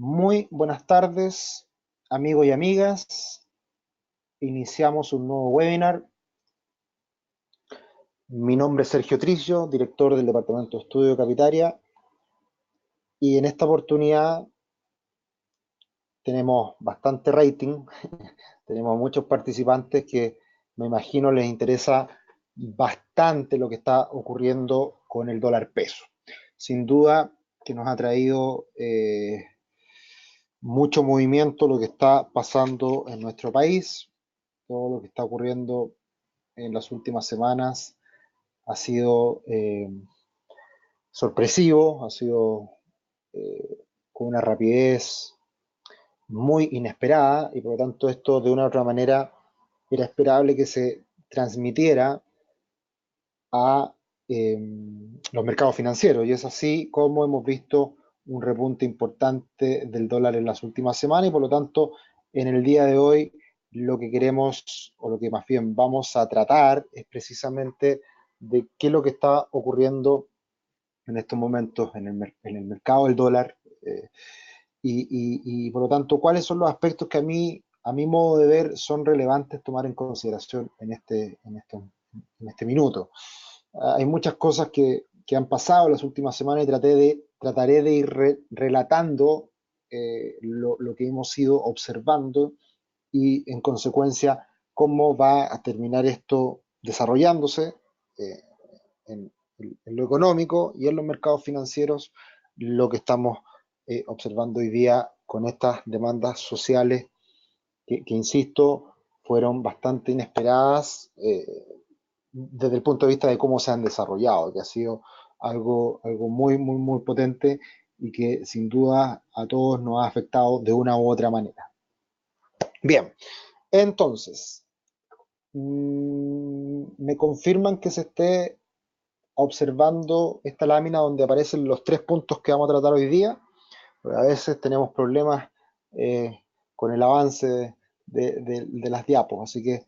Muy buenas tardes, amigos y amigas. Iniciamos un nuevo webinar. Mi nombre es Sergio Trillo, director del Departamento de Estudio Capitaria, y en esta oportunidad tenemos bastante rating, tenemos muchos participantes que me imagino les interesa bastante lo que está ocurriendo con el dólar peso. Sin duda que nos ha traído mucho movimiento lo que está pasando en nuestro país, todo lo que está ocurriendo en las últimas semanas ha sido sorpresivo, ha sido con una rapidez muy inesperada y por lo tanto esto de una u otra manera era esperable que se transmitiera a los mercados financieros y es así como hemos visto un repunte importante del dólar en las últimas semanas y por lo tanto en el día de hoy lo que queremos o lo que más bien vamos a tratar es precisamente de qué es lo que está ocurriendo en estos momentos en el mercado del dólar y por lo tanto cuáles son los aspectos que a mi modo de ver son relevantes tomar en consideración en este minuto. Hay muchas cosas que han pasado las últimas semanas y trataré de ir relatando lo que hemos ido observando y en consecuencia cómo va a terminar esto desarrollándose eh, en, en, lo económico y en los mercados financieros, lo que estamos observando hoy día con estas demandas sociales que insisto, fueron bastante inesperadas desde el punto de vista de cómo se han desarrollado, que ha sido algo muy potente y que sin duda a todos nos ha afectado de una u otra manera. Bien, entonces, me confirman que se esté observando esta lámina donde aparecen los tres puntos que vamos a tratar hoy día. A veces tenemos problemas con el avance de las diapos, así que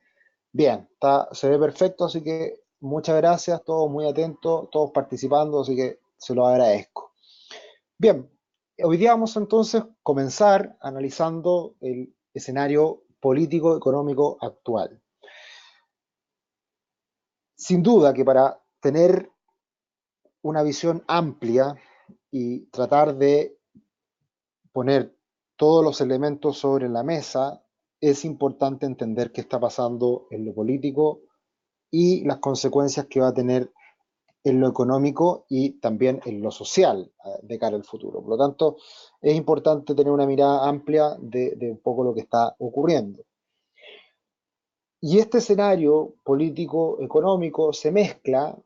bien, se ve perfecto, así que muchas gracias, todos muy atentos, todos participando, así que se los agradezco. Bien, hoy día vamos entonces a comenzar analizando el escenario político económico actual. Sin duda que para tener una visión amplia y tratar de poner todos los elementos sobre la mesa, es importante entender qué está pasando en lo político y las consecuencias que va a tener en lo económico y también en lo social de cara al futuro. Por lo tanto, es importante tener una mirada amplia de un poco lo que está ocurriendo. Y este escenario político-económico se mezcla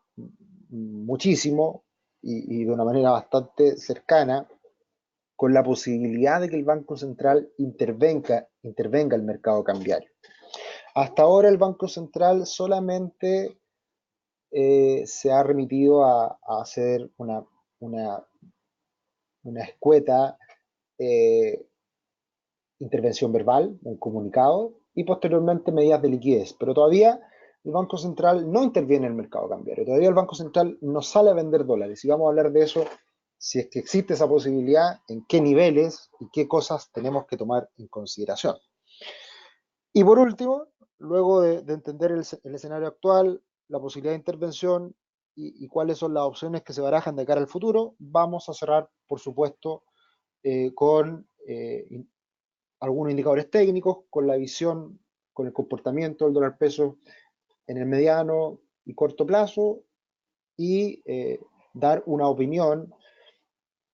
muchísimo y de una manera bastante cercana con la posibilidad de que el Banco Central intervenga el mercado cambiario. Hasta ahora el Banco Central solamente se ha remitido a hacer una, una escueta eh, intervención verbal, un comunicado y posteriormente medidas de liquidez. Pero todavía el Banco Central no interviene en el mercado cambiario, todavía el Banco Central no sale a vender dólares y vamos a hablar de eso, si es que existe esa posibilidad, en qué niveles y qué cosas tenemos que tomar en consideración. Y por último, luego de entender el escenario actual, la posibilidad de intervención y cuáles son las opciones que se barajan de cara al futuro, vamos a cerrar, por supuesto, con algunos indicadores técnicos, con la visión, con el comportamiento del dólar peso en el mediano y corto plazo y dar una opinión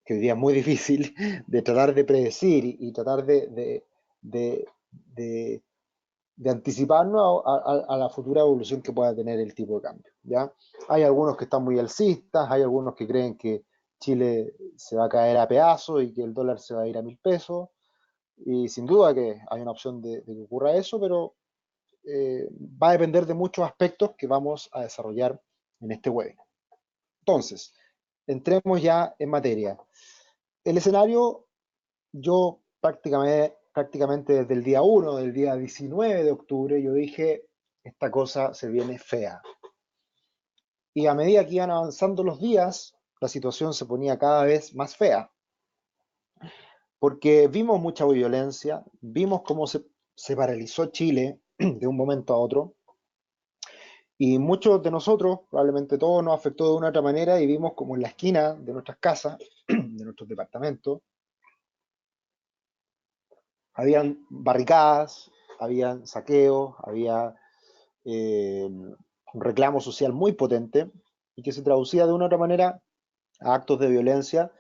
que hoy día es muy difícil de tratar de predecir y tratar de, de, de anticiparnos a la futura evolución que pueda tener el tipo de cambio. ¿Ya? Hay algunos que están muy alcistas, hay algunos que creen que Chile se va a caer a pedazos y que el dólar se va a ir a 1.000 pesos. Y sin duda que hay una opción de que ocurra eso, pero va a depender de muchos aspectos que vamos a desarrollar en este webinar. Entonces, entremos ya en materia. El escenario, yo prácticamente desde el día 1, del día 19 de octubre, yo dije, esta cosa se viene fea. Y a medida que iban avanzando los días, la situación se ponía cada vez más fea. porque vimos mucha violencia, vimos cómo se paralizó Chile de un momento a otro, y muchos de nosotros, probablemente todos, nos afectó de una u otra manera y vimos como en la esquina de nuestras casas, de nuestros departamentos, habían barricadas, habían saqueos, había un reclamo social muy potente y que se traducía de una u otra manera a actos de violencia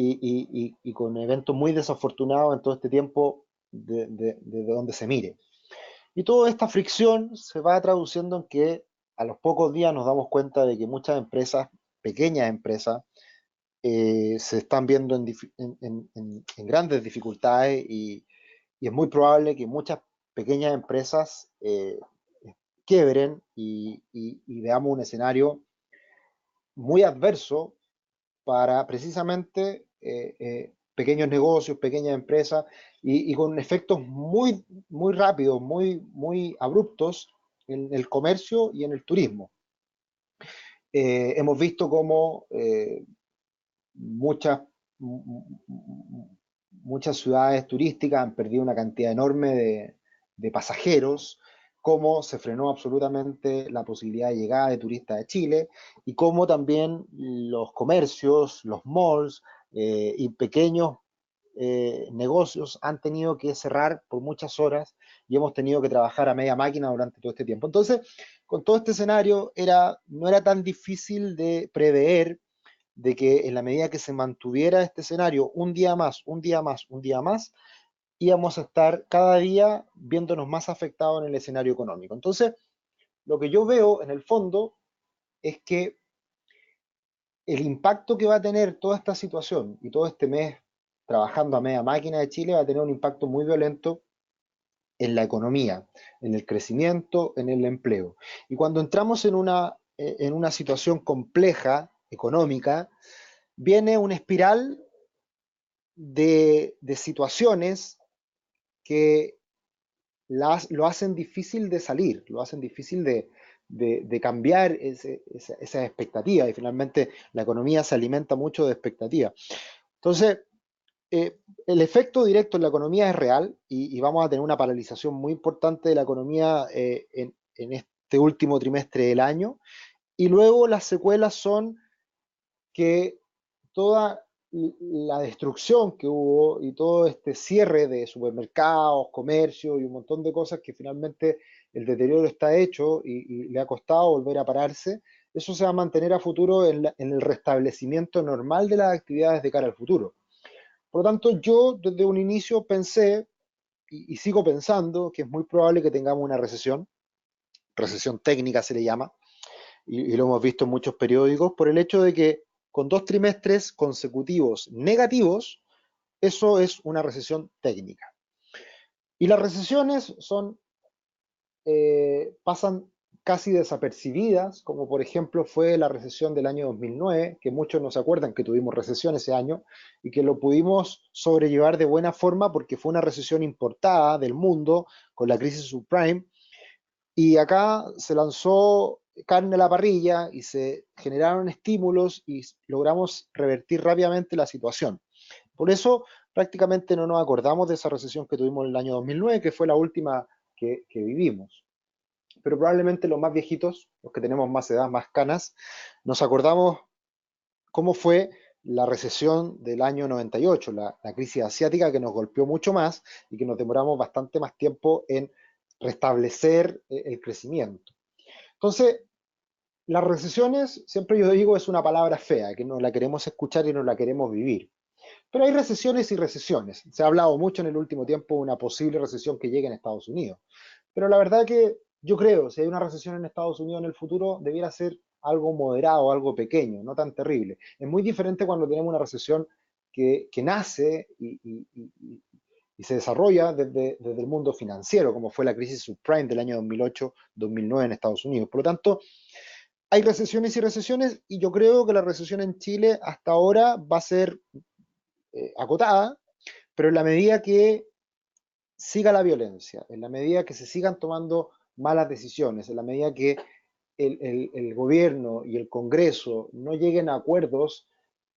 y con eventos muy desafortunados en todo este tiempo de donde se mire. Y toda esta fricción se va traduciendo en que a los pocos días nos damos cuenta de que muchas empresas, pequeñas empresas, se están viendo en grandes dificultades y es muy probable que muchas pequeñas empresas quiebren y veamos un escenario muy adverso para precisamente pequeños negocios, pequeñas empresas y con efectos muy rápidos, muy abruptos en el comercio y en el turismo. Hemos visto cómo muchas, muchas ciudades turísticas han perdido una cantidad enorme de pasajeros, cómo se frenó absolutamente la posibilidad de llegada de turistas de Chile y cómo también los comercios, los malls y pequeños negocios han tenido que cerrar por muchas horas y hemos tenido que trabajar a media máquina durante todo este tiempo. Entonces, con todo este escenario, no era tan difícil de prever de que en la medida que se mantuviera este escenario un día más, un día más, un día más, íbamos a estar cada día viéndonos más afectados en el escenario económico. Entonces, lo que yo veo en el fondo es que el impacto que va a tener toda esta situación y todo este mes trabajando a media máquina de Chile va a tener un impacto muy violento en la economía, en el crecimiento, en el empleo. Y cuando entramos en una situación compleja económica, viene una espiral de situaciones que lo hacen difícil de salir, lo hacen difícil de cambiar esa expectativa y finalmente la economía se alimenta mucho de expectativas. Entonces, el efecto directo en la economía es real y vamos a tener una paralización muy importante de la economía en este último trimestre del año y luego las secuelas son que toda la destrucción que hubo y todo este cierre de supermercados, comercio y un montón de cosas que finalmente el deterioro está hecho y le ha costado volver a pararse, eso se va a mantener a futuro en el restablecimiento normal de las actividades de cara al futuro. Por lo tanto, yo desde un inicio pensé y sigo pensando que es muy probable que tengamos una recesión técnica se le llama, y lo hemos visto en muchos periódicos, por el hecho de que con 2 trimestres consecutivos negativos, eso es una recesión técnica. Y las recesiones pasan casi desapercibidas, como por ejemplo fue la recesión del año 2009, que muchos no se acuerdan que tuvimos recesión ese año y que lo pudimos sobrellevar de buena forma porque fue una recesión importada del mundo con la crisis subprime y acá se lanzó carne a la parrilla y se generaron estímulos y logramos revertir rápidamente la situación. Por eso prácticamente no nos acordamos de esa recesión que tuvimos en el año 2009, que fue la última que vivimos. Pero probablemente los más viejitos, los que tenemos más edad, más canas, nos acordamos cómo fue la recesión del año 98, la crisis asiática que nos golpeó mucho más y que nos demoramos bastante más tiempo en restablecer el crecimiento. Entonces, las recesiones, siempre yo digo, es una palabra fea, que no la queremos escuchar y no la queremos vivir. Pero hay recesiones y recesiones. Se ha hablado mucho en el último tiempo de una posible recesión que llegue en Estados Unidos. Pero la verdad que yo creo, si hay una recesión en Estados Unidos en el futuro, debiera ser algo moderado, algo pequeño, no tan terrible. Es muy diferente cuando tenemos una recesión que nace y se desarrolla desde el mundo financiero, como fue la crisis subprime del año 2008-2009 en Estados Unidos. Por lo tanto, hay recesiones y recesiones, y yo creo que la recesión en Chile hasta ahora va a ser acotada, pero en la medida que siga la violencia, en la medida que se sigan tomando malas decisiones, en la medida que el gobierno y el Congreso no lleguen a acuerdos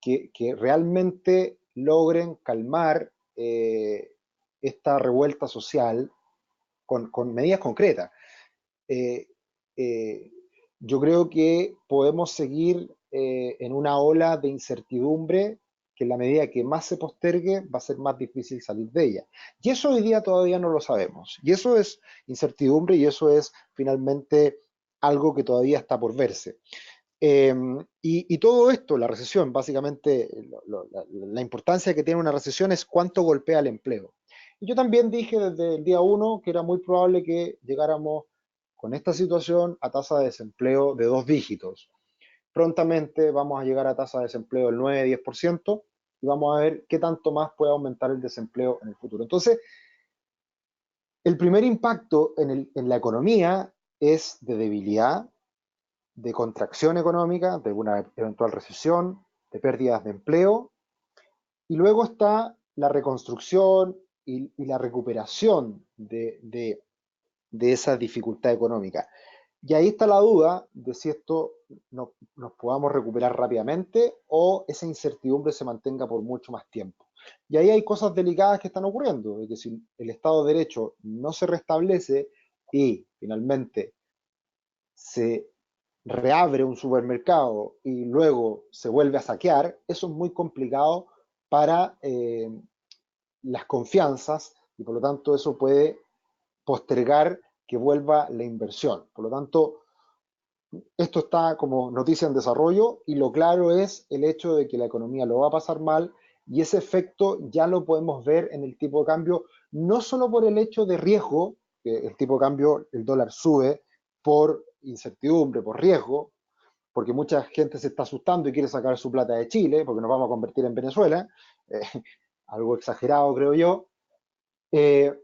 que realmente logren calmar esta revuelta social con medidas concretas. Eh, eh, yo creo que podemos seguir en una ola de incertidumbre que en la medida que más se postergue va a ser más difícil salir de ella. Y eso hoy día todavía no lo sabemos. Y eso es incertidumbre y eso es finalmente algo que todavía está por verse. Y todo esto, la recesión, básicamente, la importancia que tiene una recesión es cuánto golpea el empleo. Y yo también dije desde el día uno que era muy probable que llegáramos con esta situación a tasa de desempleo de 2 dígitos. Prontamente vamos a llegar a tasa de desempleo del 9-10% y vamos a ver qué tanto más puede aumentar el desempleo en el futuro. Entonces, el primer impacto en la economía es de debilidad, de contracción económica, de una eventual recesión, de pérdidas de empleo, y luego está la reconstrucción y la recuperación de esa dificultad económica. Y ahí está la duda de si esto nos podamos recuperar rápidamente o esa incertidumbre se mantenga por mucho más tiempo. Y ahí hay cosas delicadas que están ocurriendo, de que si el Estado de Derecho no se restablece y finalmente se reabre un supermercado y luego se vuelve a saquear, eso es muy complicado para las confianzas y por lo tanto eso puede postergar que vuelva la inversión. Por lo tanto, esto está como noticia en desarrollo y lo claro es el hecho de que la economía lo va a pasar mal y ese efecto ya lo podemos ver en el tipo de cambio, no solo por el hecho de riesgo, que el tipo de cambio, el dólar sube por incertidumbre, por riesgo, porque mucha gente se está asustando y quiere sacar su plata de Chile, porque nos vamos a convertir en Venezuela, eh, algo exagerado creo yo, eh,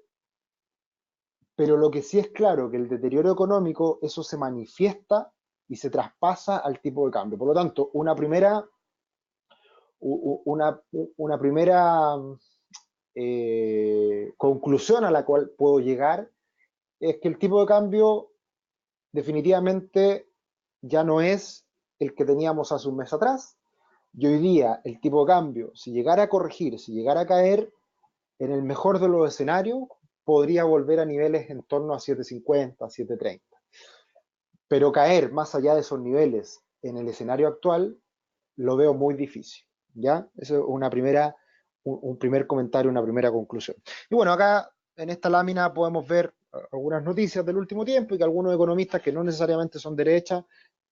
pero lo que sí es claro que el deterioro económico, eso se manifiesta y se traspasa al tipo de cambio. Por lo tanto, una, una primera conclusión a la cual puedo llegar es que el tipo de cambio definitivamente ya no es el que teníamos hace un mes atrás. Y hoy día el tipo de cambio, si llegara a corregir, si llegara a caer, en el mejor de los escenarios, podría volver a niveles en torno a 7.50, 7.30. Pero caer más allá de esos niveles en el escenario actual, lo veo muy difícil. ¿Ya? Eso es un primer comentario, una primera conclusión. Y bueno, acá en esta lámina podemos ver algunas noticias del último tiempo y que algunos economistas que no necesariamente son derecha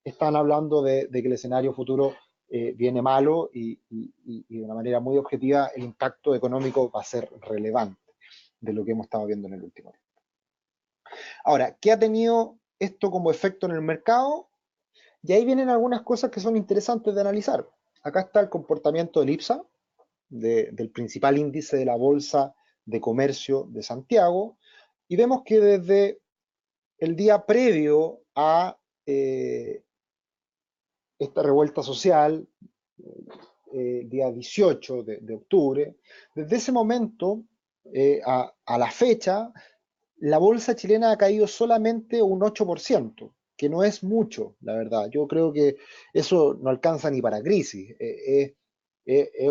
están hablando de que el escenario futuro viene malo y de una manera muy objetiva el impacto económico va a ser relevante de lo que hemos estado viendo en el último tiempo. Ahora, ¿qué ha tenido esto como efecto en el mercado? Y ahí vienen algunas cosas que son interesantes de analizar. Acá está el comportamiento del IPSA, del principal índice de la Bolsa de Comercio de Santiago, y vemos que desde el día previo a esta revuelta social, día 18 de octubre, desde ese momento a la fecha, la bolsa chilena ha caído solamente un 8%, que no es mucho, la verdad. Yo creo que eso no alcanza ni para crisis. Es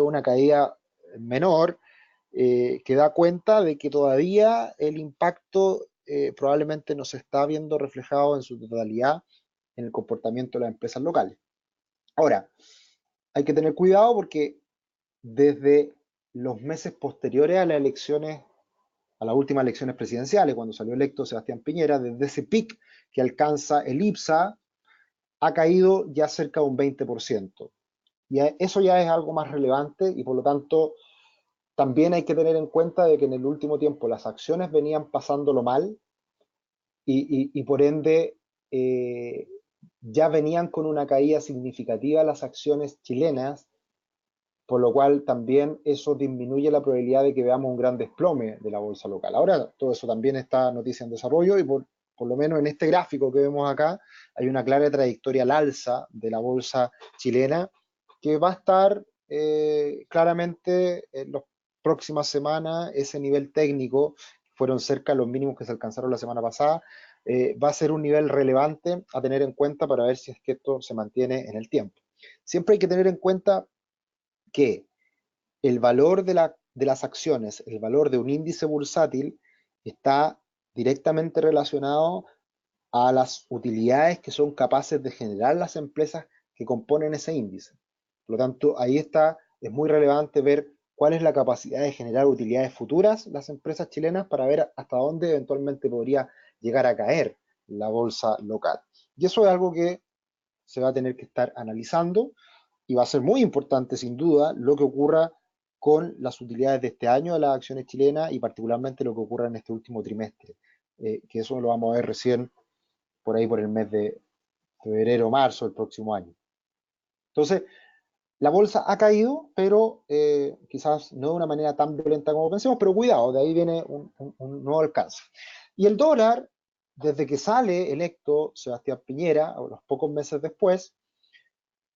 una caída menor que da cuenta de que todavía el impacto probablemente no se está viendo reflejado en su totalidad en el comportamiento de las empresas locales. Ahora, hay que tener cuidado porque desde los meses posteriores a las elecciones, a las últimas elecciones presidenciales, cuando salió electo Sebastián Piñera, desde ese pic que alcanza el IPSA, ha caído ya cerca de un 20%. Y eso ya es algo más relevante y por lo tanto también hay que tener en cuenta de que en el último tiempo las acciones venían pasándolo mal y por ende ya venían con una caída significativa las acciones chilenas, por lo cual también eso disminuye la probabilidad de que veamos un gran desplome de la bolsa local. Ahora, todo eso también está noticia en desarrollo y por lo menos en este gráfico que vemos acá, hay una clara trayectoria al alza de la bolsa chilena que va a estar claramente en las próximas semanas, ese nivel técnico, fueron cerca de los mínimos que se alcanzaron la semana pasada, va a ser un nivel relevante a tener en cuenta para ver si es que esto se mantiene en el tiempo. Siempre hay que tener en cuenta que el valor de las acciones, el valor de un índice bursátil, está directamente relacionado a las utilidades que son capaces de generar las empresas que componen ese índice. Por lo tanto, ahí está, es muy relevante ver cuál es la capacidad de generar utilidades futuras las empresas chilenas para ver hasta dónde eventualmente podría llegar a caer la bolsa local. Y eso es algo que se va a tener que estar analizando y va a ser muy importante, sin duda, lo que ocurra con las utilidades de este año de las acciones chilenas y particularmente lo que ocurra en este último trimestre, que eso lo vamos a ver recién por ahí por el mes de febrero, marzo del próximo año. Entonces, la bolsa ha caído, pero quizás no de una manera tan violenta como pensemos, pero cuidado, de ahí viene un nuevo alcance. Y el dólar, desde que sale electo Sebastián Piñera, unos pocos meses después,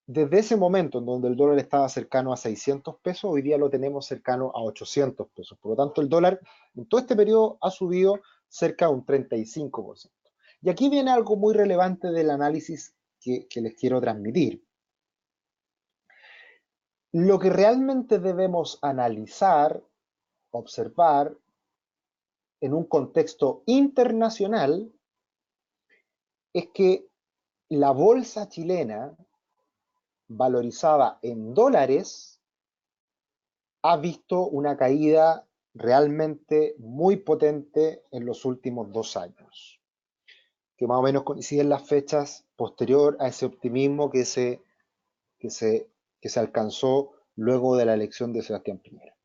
desde ese momento en donde el dólar estaba cercano a 600 pesos, hoy día lo tenemos cercano a 800 pesos. Por lo tanto, el dólar en todo este periodo ha subido cerca de un 35%. Y aquí viene algo muy relevante del análisis que les quiero transmitir. Lo que realmente debemos analizar, observar en un contexto internacional es que la bolsa chilena, valorizada en dólares, ha visto una caída realmente muy potente en los últimos 2 años, que más o menos coinciden las fechas posterior a ese optimismo que se, que se alcanzó luego de la elección de Sebastián Piñera.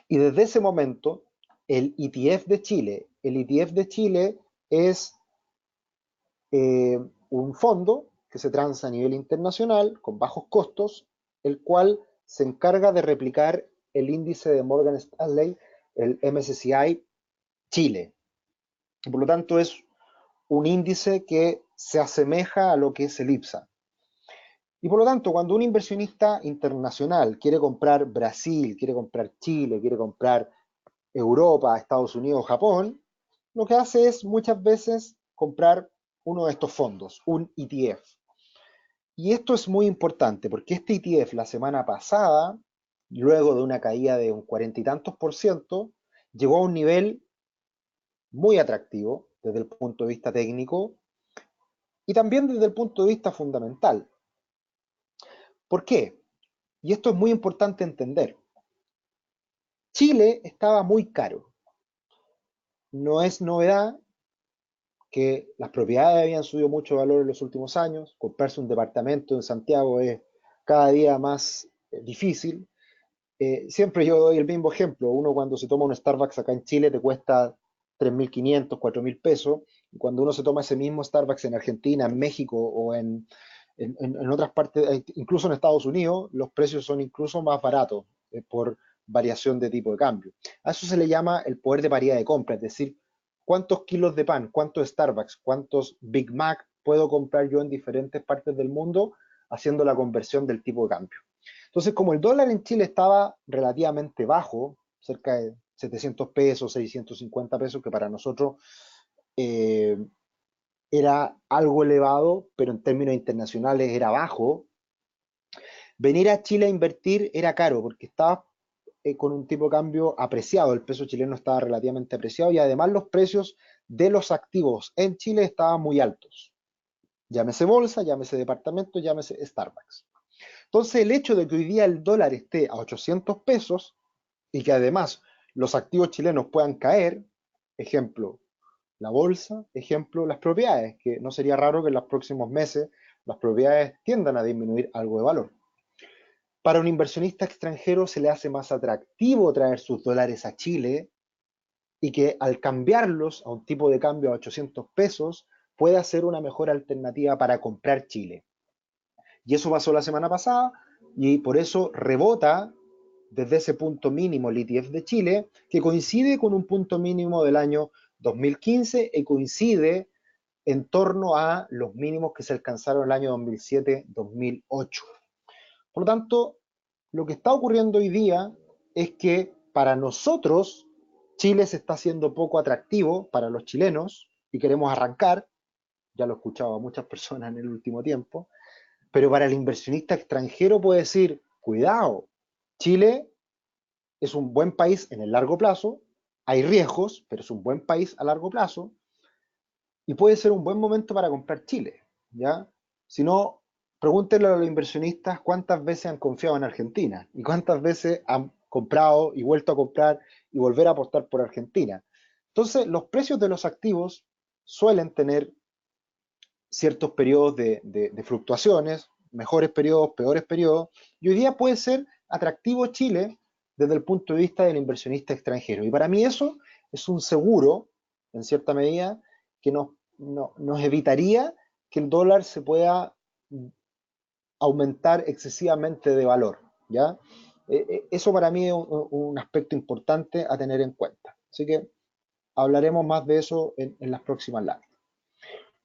Y desde ese momento, el ETF de Chile es un fondo que se transa a nivel internacional con bajos costos, el cual se encarga de replicar el índice de Morgan Stanley, el MSCI Chile. Y por lo tanto es un índice que se asemeja a lo que es el IPSA. Y por lo tanto, cuando un inversionista internacional quiere comprar Brasil, quiere comprar Chile, quiere comprar Europa, Estados Unidos, Japón, lo que hace es muchas veces comprar uno de estos fondos, un ETF. Y esto es muy importante porque este ETF la semana pasada, luego de una caída de un 40 y tantos por ciento, llegó a un nivel muy atractivo desde el punto de vista técnico y también desde el punto de vista fundamental. ¿Por qué? Y esto es muy importante entender. Chile estaba muy caro. No es novedad que las propiedades habían subido mucho de valor en los últimos años. Comprarse un departamento en Santiago es cada día más difícil. Siempre yo doy el mismo ejemplo. Uno cuando se toma un Starbucks acá en Chile te cuesta 3.500, 4.000 pesos. Y cuando uno se toma ese mismo Starbucks en Argentina, en México o en otras partes, incluso en Estados Unidos, los precios son incluso más baratos por variación de tipo de cambio. A eso se le llama el poder de paridad de compra, es decir, cuántos kilos de pan, cuántos Starbucks, cuántos Big Mac puedo comprar yo en diferentes partes del mundo haciendo la conversión del tipo de cambio. Entonces, como el dólar en Chile estaba relativamente bajo, cerca de 700 pesos, 650 pesos, que para nosotros eh, era algo elevado, pero en términos internacionales era bajo, venir a Chile a invertir era caro porque estaba con un tipo de cambio apreciado, el peso chileno estaba relativamente apreciado y además los precios de los activos en Chile estaban muy altos. Llámese bolsa, llámese departamento, llámese Starbucks. Entonces el hecho de que hoy día el dólar esté a 800 pesos y que además los activos chilenos puedan caer, ejemplo, la bolsa, ejemplo, las propiedades, que no sería raro que en los próximos meses las propiedades tiendan a disminuir algo de valor. Para un inversionista extranjero se le hace más atractivo traer sus dólares a Chile y que al cambiarlos a un tipo de cambio a 800 pesos pueda ser una mejor alternativa para comprar Chile. Y eso pasó la semana pasada y por eso rebota desde ese punto mínimo el ETF de Chile, que coincide con un punto mínimo del año 2015 y coincide en torno a los mínimos que se alcanzaron el año 2007-2008. Por lo tanto, lo que está ocurriendo hoy día es que para nosotros Chile se está haciendo poco atractivo para los chilenos y queremos arrancar, ya lo he escuchado a muchas personas en el último tiempo, pero para el inversionista extranjero puede decir, cuidado, Chile es un buen país en el largo plazo, hay riesgos, pero es un buen país a largo plazo y puede ser un buen momento para comprar Chile, ¿ya? Si no, pregúntenle a los inversionistas cuántas veces han confiado en Argentina y cuántas veces han comprado y vuelto a comprar y volver a apostar por Argentina. Entonces, los precios de los activos suelen tener ciertos periodos de fluctuaciones, mejores periodos, peores periodos, y hoy día puede ser atractivo Chile desde el punto de vista del inversionista extranjero. Y para mí eso es un seguro, en cierta medida, que nos evitaría que el dólar se pueda aumentar excesivamente de valor, ¿ya? Eso para mí es un aspecto importante a tener en cuenta. Así que hablaremos más de eso en las próximas lives.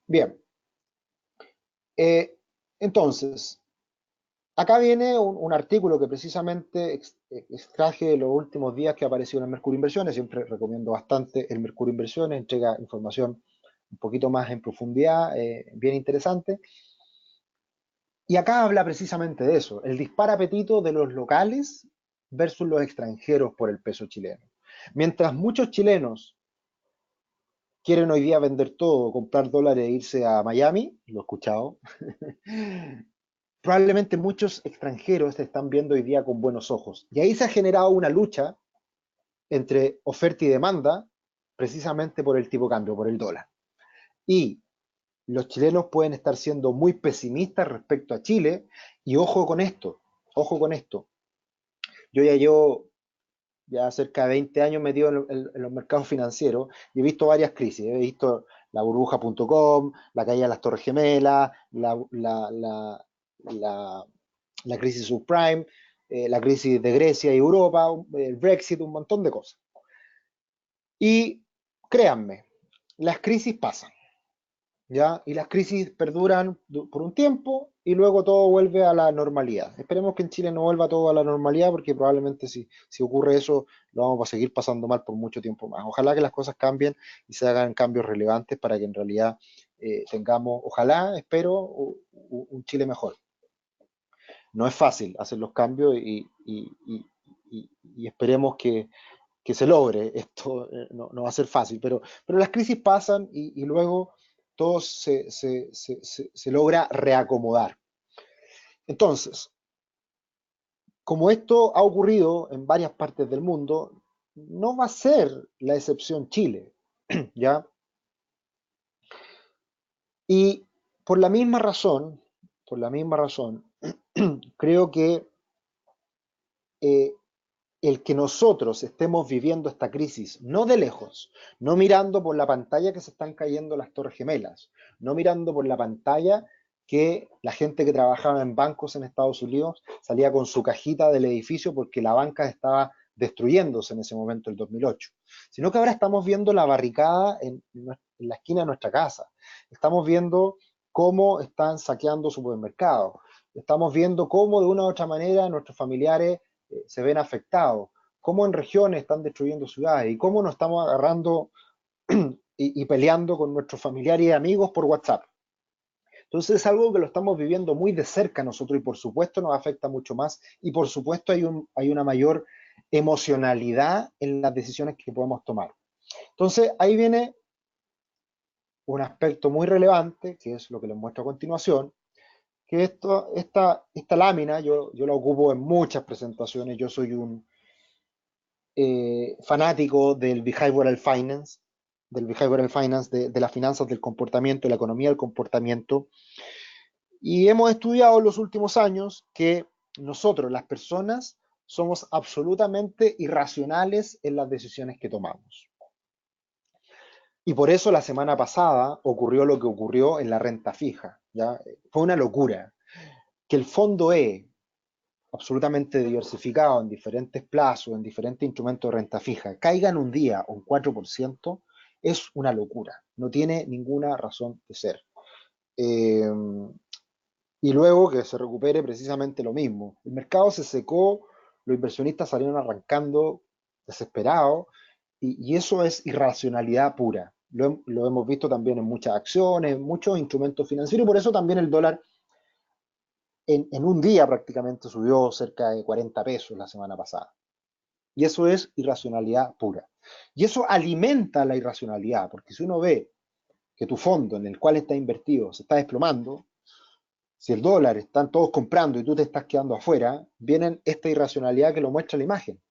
Bien, entonces, acá viene un artículo que precisamente extraje de los últimos días que apareció en el Mercurio Inversiones. Siempre recomiendo bastante el Mercurio Inversiones, entrega información un poquito más en profundidad, bien interesante. Y acá habla precisamente de eso, el dispar apetito de los locales versus los extranjeros por el peso chileno. Mientras muchos chilenos quieren hoy día vender todo, comprar dólares e irse a Miami, lo he escuchado, probablemente muchos extranjeros se están viendo hoy día con buenos ojos. Y ahí se ha generado una lucha entre oferta y demanda, precisamente por el tipo de cambio, por el dólar. Y los chilenos pueden estar siendo muy pesimistas respecto a Chile, y ojo con esto. Yo ya llevo ya cerca de 20 años metido en los mercados financieros y he visto varias crisis. He visto la burbuja.com, la caída de las Torres Gemelas, la la crisis subprime, la crisis de Grecia y Europa, el Brexit, un montón de cosas. Y créanme, las crisis pasan, ¿ya? Y las crisis perduran por un tiempo y luego todo vuelve a la normalidad. Esperemos que en Chile no vuelva todo a la normalidad porque probablemente si ocurre eso lo vamos a seguir pasando mal por mucho tiempo más. Ojalá que las cosas cambien y se hagan cambios relevantes para que en realidad tengamos, ojalá, espero, un Chile mejor. No es fácil hacer los cambios y esperemos que se logre. Esto no va a ser fácil, pero las crisis pasan y luego todo se logra reacomodar. Entonces, como esto ha ocurrido en varias partes del mundo, no va a ser la excepción Chile, ¿ya? Y por la misma razón, por la misma razón, creo que eh, el que nosotros estemos viviendo esta crisis, no de lejos, no mirando por la pantalla que se están cayendo las Torres Gemelas, no mirando por la pantalla que la gente que trabajaba en bancos en Estados Unidos salía con su cajita del edificio porque la banca estaba destruyéndose en ese momento, el 2008, sino que ahora estamos viendo la barricada en la esquina de nuestra casa, estamos viendo cómo están saqueando supermercados, estamos viendo cómo de una u otra manera nuestros familiares se ven afectados, cómo en regiones están destruyendo ciudades y cómo nos estamos agarrando y peleando con nuestros familiares y amigos por WhatsApp. Entonces es algo que lo estamos viviendo muy de cerca nosotros y por supuesto nos afecta mucho más y por supuesto hay una mayor emocionalidad en las decisiones que podemos tomar. Entonces ahí viene un aspecto muy relevante, que es lo que les muestro a continuación, que esta lámina yo la ocupo en muchas presentaciones, yo soy un fanático del behavioral finance, de las finanzas del comportamiento, de la economía del comportamiento. Y hemos estudiado en los últimos años que nosotros, las personas, somos absolutamente irracionales en las decisiones que tomamos. Y por eso la semana pasada ocurrió lo que ocurrió en la renta fija. ¿Ya? Fue una locura. Que el fondo E, absolutamente diversificado en diferentes plazos, en diferentes instrumentos de renta fija, caigan un día un 4%, es una locura. No tiene ninguna razón de ser. Eh, y luego que se recupere precisamente lo mismo. El mercado se secó, los inversionistas salieron arrancando desesperados y eso es irracionalidad pura. Lo hemos visto también en muchas acciones, en muchos instrumentos financieros y por eso también el dólar en un día prácticamente subió cerca de 40 pesos la semana pasada. Y eso es irracionalidad pura. Y eso alimenta la irracionalidad, porque si uno ve que tu fondo en el cual está invertido se está desplomando, si el dólar están todos comprando y tú te estás quedando afuera, viene esta irracionalidad que lo muestra la imagen.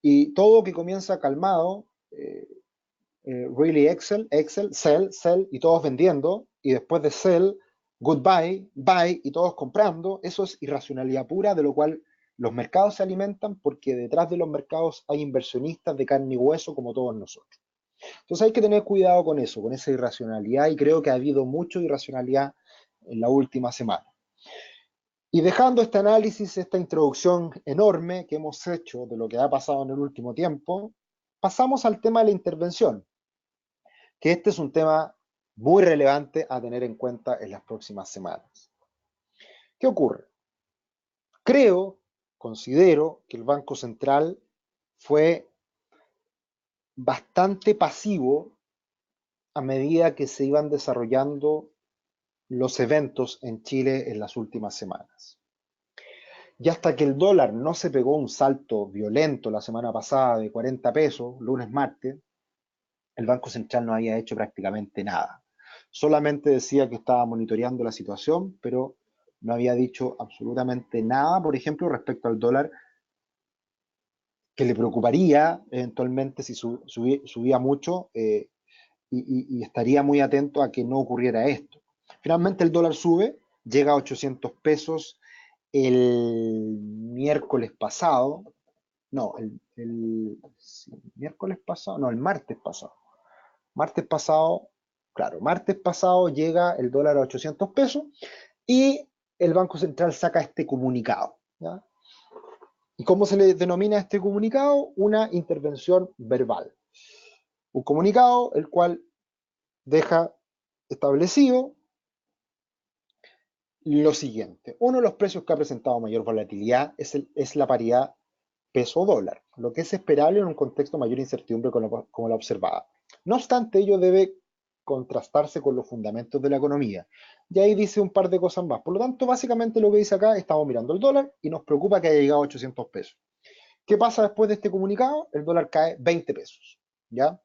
Y todo que comienza calmado, really sell, sell, y todos vendiendo, y después de sell, goodbye, buy, y todos comprando, eso es irracionalidad pura, de lo cual los mercados se alimentan porque detrás de los mercados hay inversionistas de carne y hueso como todos nosotros. Entonces hay que tener cuidado con eso, con esa irracionalidad, y creo que ha habido mucha irracionalidad en la última semana. Y dejando este análisis, esta introducción enorme que hemos hecho de lo que ha pasado en el último tiempo, pasamos al tema de la intervención, que este es un tema muy relevante a tener en cuenta en las próximas semanas. ¿Qué ocurre? Considero que el Banco Central fue bastante pasivo a medida que se iban desarrollando los eventos en Chile en las últimas semanas. Y hasta que el dólar no se pegó un salto violento la semana pasada de 40 pesos, lunes, martes, el Banco Central no había hecho prácticamente nada. Solamente decía que estaba monitoreando la situación, pero no había dicho absolutamente nada, por ejemplo, respecto al dólar, que le preocuparía eventualmente si subía mucho, y estaría muy atento a que no ocurriera esto. Finalmente el dólar sube, llega a 800 pesos el miércoles pasado, no, sí, miércoles pasado, no, el martes pasado. Martes pasado, claro, martes pasado llega el dólar a 800 pesos y el Banco Central saca este comunicado. ¿Ya? ¿Y cómo se le denomina este comunicado? Una intervención verbal. Un comunicado el cual deja establecido lo siguiente. Uno de los precios que ha presentado mayor volatilidad es la paridad peso-dólar, lo que es esperable en un contexto de mayor incertidumbre como la observada. No obstante, ello debe contrastarse con los fundamentos de la economía. Y ahí dice un par de cosas más. Por lo tanto, básicamente lo que dice acá, estamos mirando el dólar y nos preocupa que haya llegado a 800 pesos. ¿Qué pasa después de este comunicado? El dólar cae 20 pesos. ¿Ya?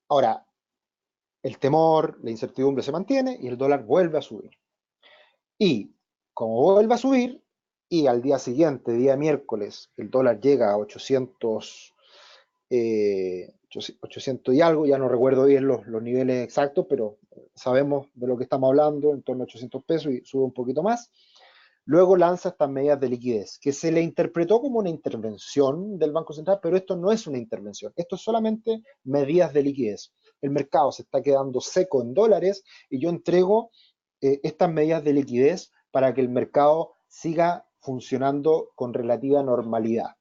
Ahora, el temor, la incertidumbre se mantiene y el dólar vuelve a subir. Y como vuelve a subir, y al día siguiente, día miércoles, el dólar llega a 800 y algo, ya no recuerdo bien los niveles exactos, pero sabemos de lo que estamos hablando, en torno a 800 pesos y sube un poquito más. Luego lanza estas medidas de liquidez, que se le interpretó como una intervención del Banco Central, pero esto no es una intervención, esto es solamente medidas de liquidez. El mercado se está quedando seco en dólares y yo entrego estas medidas de liquidez para que el mercado siga funcionando con relativa normalidad.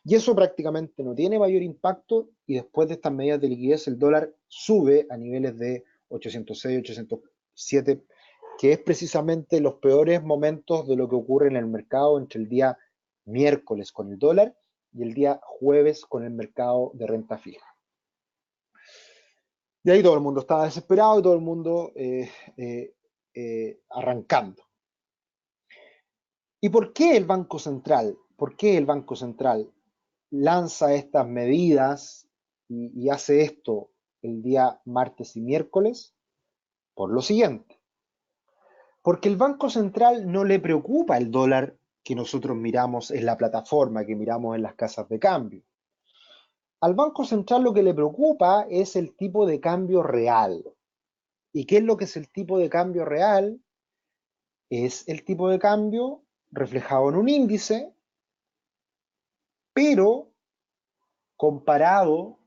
Y eso prácticamente no tiene mayor impacto y después de estas medidas de liquidez el dólar sube a niveles de 806, 807, que es precisamente los peores momentos de lo que ocurre en el mercado entre el día miércoles con el dólar y el día jueves con el mercado de renta fija. Y ahí todo el mundo estaba desesperado y todo el mundo arrancando. ¿Y por qué el Banco Central? ¿Por qué el Banco Central lanza estas medidas y hace esto el día martes y miércoles? Por lo siguiente, porque el Banco Central no le preocupa el dólar que nosotros miramos en la plataforma, que miramos en las casas de cambio. Al Banco Central lo que le preocupa es el tipo de cambio real. ¿Y qué es lo que es el tipo de cambio real? Es el tipo de cambio reflejado en un índice, pero comparado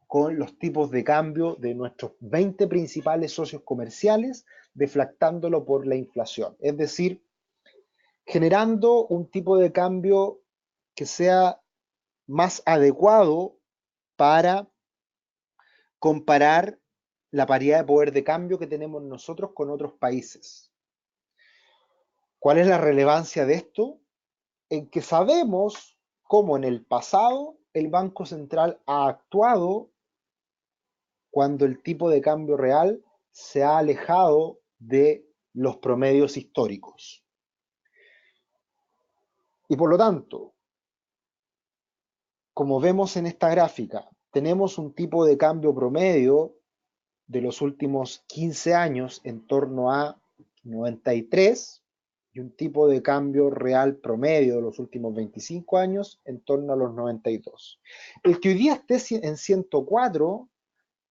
con los tipos de cambio de nuestros 20 principales socios comerciales, deflactándolo por la inflación. Es decir, generando un tipo de cambio que sea más adecuado para comparar la paridad de poder de cambio que tenemos nosotros con otros países. ¿Cuál es la relevancia de esto? En que sabemos cómo en el pasado el Banco Central ha actuado cuando el tipo de cambio real se ha alejado de los promedios históricos. Y por lo tanto, como vemos en esta gráfica, tenemos un tipo de cambio promedio de los últimos 15 años en torno a 93 y un tipo de cambio real promedio de los últimos 25 años en torno a los 92. El que hoy día esté en 104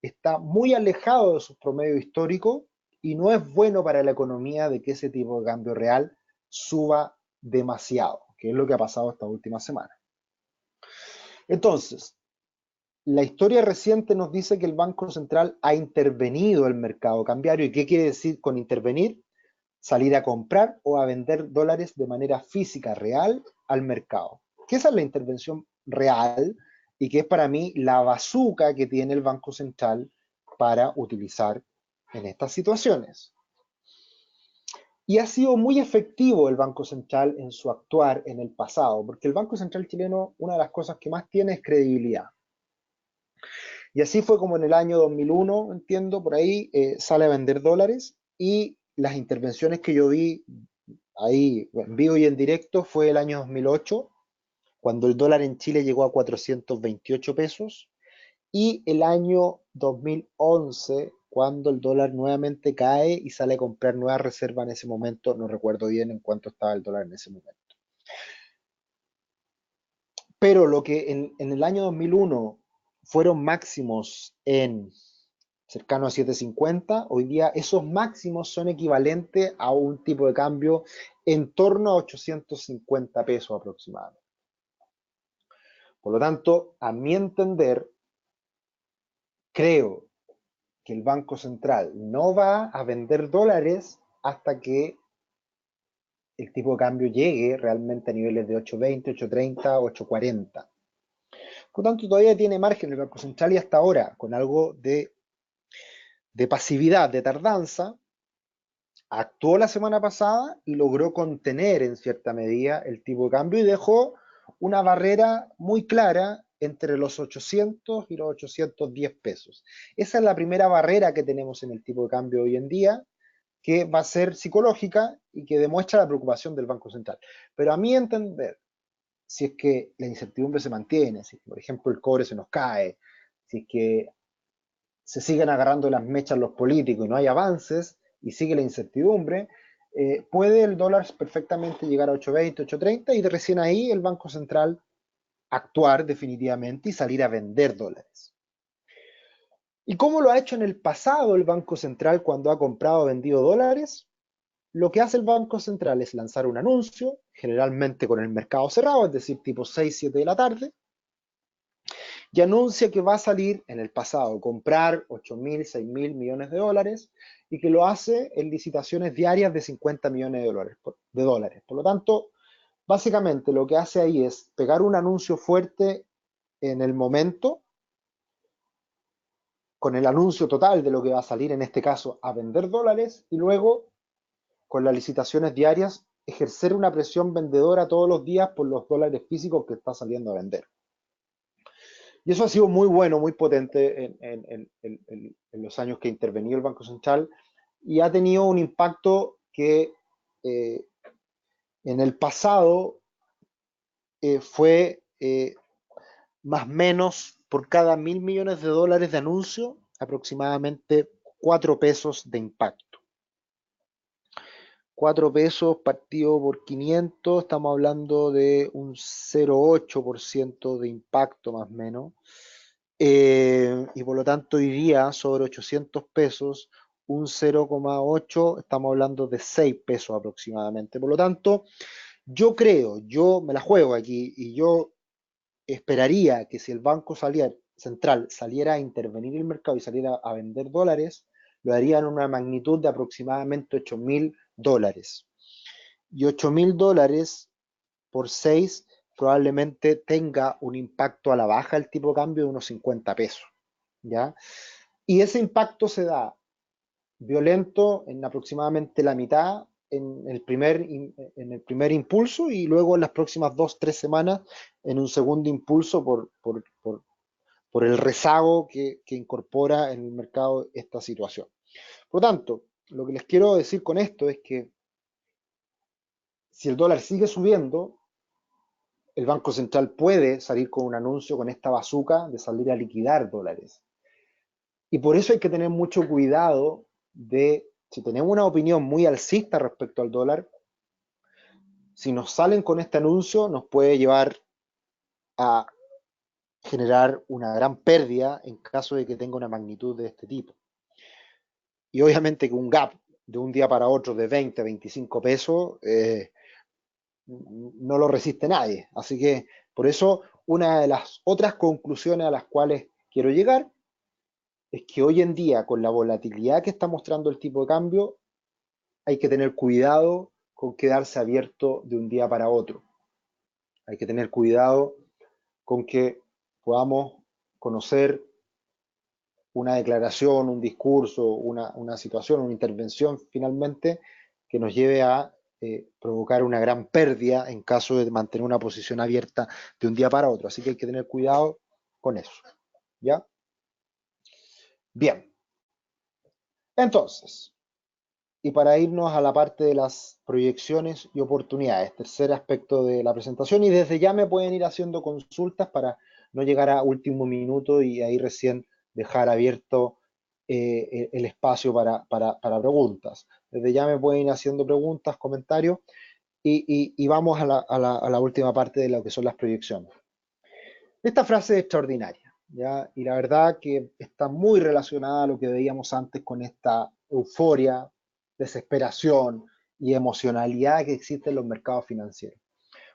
está muy alejado de sus promedios históricos y no es bueno para la economía de que ese tipo de cambio real suba demasiado, que es lo que ha pasado esta última semana. Entonces, la historia reciente nos dice que el Banco Central ha intervenido el mercado cambiario. ¿Y qué quiere decir con intervenir? Salir a comprar o a vender dólares de manera física, real, al mercado. Que esa es la intervención real y que es para mí la bazuca que tiene el Banco Central para utilizar en estas situaciones. Y ha sido muy efectivo el Banco Central en su actuar en el pasado, porque el Banco Central chileno, una de las cosas que más tiene es credibilidad. Y así fue como en el año 2001, entiendo, por ahí, sale a vender dólares y las intervenciones que yo vi ahí en vivo y en directo fue el año 2008, cuando el dólar en Chile llegó a 428 pesos, y el año 2011, cuando el dólar nuevamente cae y sale a comprar nuevas reservas en ese momento, no recuerdo bien en cuánto estaba el dólar en ese momento. Pero lo que en el año 2001 fueron máximos en cercano a 7.50, hoy día esos máximos son equivalentes a un tipo de cambio en torno a 850 pesos aproximadamente. Por lo tanto, a mi entender, creo que el Banco Central no va a vender dólares hasta que el tipo de cambio llegue realmente a niveles de 8.20, 8.30, 8.40. Por lo tanto, todavía tiene margen el Banco Central y hasta ahora, con algo de pasividad, de tardanza, actuó la semana pasada y logró contener en cierta medida el tipo de cambio y dejó una barrera muy clara entre los 800 y los 810 pesos. Esa es la primera barrera que tenemos en el tipo de cambio hoy en día, que va a ser psicológica y que demuestra la preocupación del Banco Central. Pero a mi entender, si es que la incertidumbre se mantiene, si por ejemplo el cobre se nos cae, si es que se siguen agarrando las mechas los políticos y no hay avances y sigue la incertidumbre, puede el dólar perfectamente llegar a 8.20, 8.30 y de recién ahí el Banco Central actuar definitivamente y salir a vender dólares. ¿Y cómo lo ha hecho en el pasado el Banco Central cuando ha comprado o vendido dólares? Lo que hace el Banco Central es lanzar un anuncio, generalmente con el mercado cerrado, es decir, tipo 6, 7 de la tarde, y anuncia que va a salir en el pasado comprar 8.000, 6.000 millones de dólares y que lo hace en licitaciones diarias de 50 millones de dólares. Por lo tanto, básicamente lo que hace ahí es pegar un anuncio fuerte en el momento, con el anuncio total de lo que va a salir, en este caso, a vender dólares, y luego, con las licitaciones diarias, ejercer una presión vendedora todos los días por los dólares físicos que está saliendo a vender. Y eso ha sido muy bueno, muy potente en los años que ha intervenido el Banco Central y ha tenido un impacto que eh, en el pasado fue más o menos por cada 1.000 millones de dólares de anuncio, aproximadamente 4 pesos de impacto. 4 pesos partido por 500, estamos hablando de un 0,8% de impacto más o menos. Y por lo tanto hoy día sobre 800 pesos, un 0,8, estamos hablando de 6 pesos aproximadamente. Por lo tanto, yo me la juego aquí y yo esperaría que si el Banco Central saliera a intervenir el mercado y saliera a vender dólares, lo haría en una magnitud de aproximadamente 8.000 dólares. Y 8.000 dólares por 6 probablemente tenga un impacto a la baja del tipo de cambio de unos 50 pesos. ¿Ya? Y ese impacto se da violento en aproximadamente la mitad en el primer impulso y luego en las próximas 2, 3 semanas en un segundo impulso por el rezago que incorpora en el mercado esta situación. Por lo tanto, lo que les quiero decir con esto es que si el dólar sigue subiendo, el Banco Central puede salir con un anuncio, con esta bazuca de salir a liquidar dólares. Y por eso hay que tener mucho cuidado de, si tenemos una opinión muy alcista respecto al dólar, si nos salen con este anuncio nos puede llevar a generar una gran pérdida en caso de que tenga una magnitud de este tipo. Y obviamente que un gap de un día para otro de 20, 25 pesos no lo resiste nadie. Así que por eso una de las otras conclusiones a las cuales quiero llegar es que hoy en día, con la volatilidad que está mostrando el tipo de cambio, hay que tener cuidado con quedarse abierto de un día para otro. Hay que tener cuidado con que podamos conocer una declaración, un discurso, una situación, una intervención finalmente que nos lleve a provocar una gran pérdida en caso de mantener una posición abierta de un día para otro. Así que hay que tener cuidado con eso. ¿Ya? Bien. Entonces, y para irnos a la parte de las proyecciones y oportunidades, tercer aspecto de la presentación, y desde ya me pueden ir haciendo consultas para no llegar a último minuto y ahí recién dejar abierto el espacio para preguntas. Desde ya me pueden ir haciendo preguntas, comentarios y vamos a la última parte de lo que son las proyecciones. Esta frase es extraordinaria, ¿ya? Y la verdad que está muy relacionada a lo que veíamos antes con esta euforia, desesperación y emocionalidad que existe en los mercados financieros.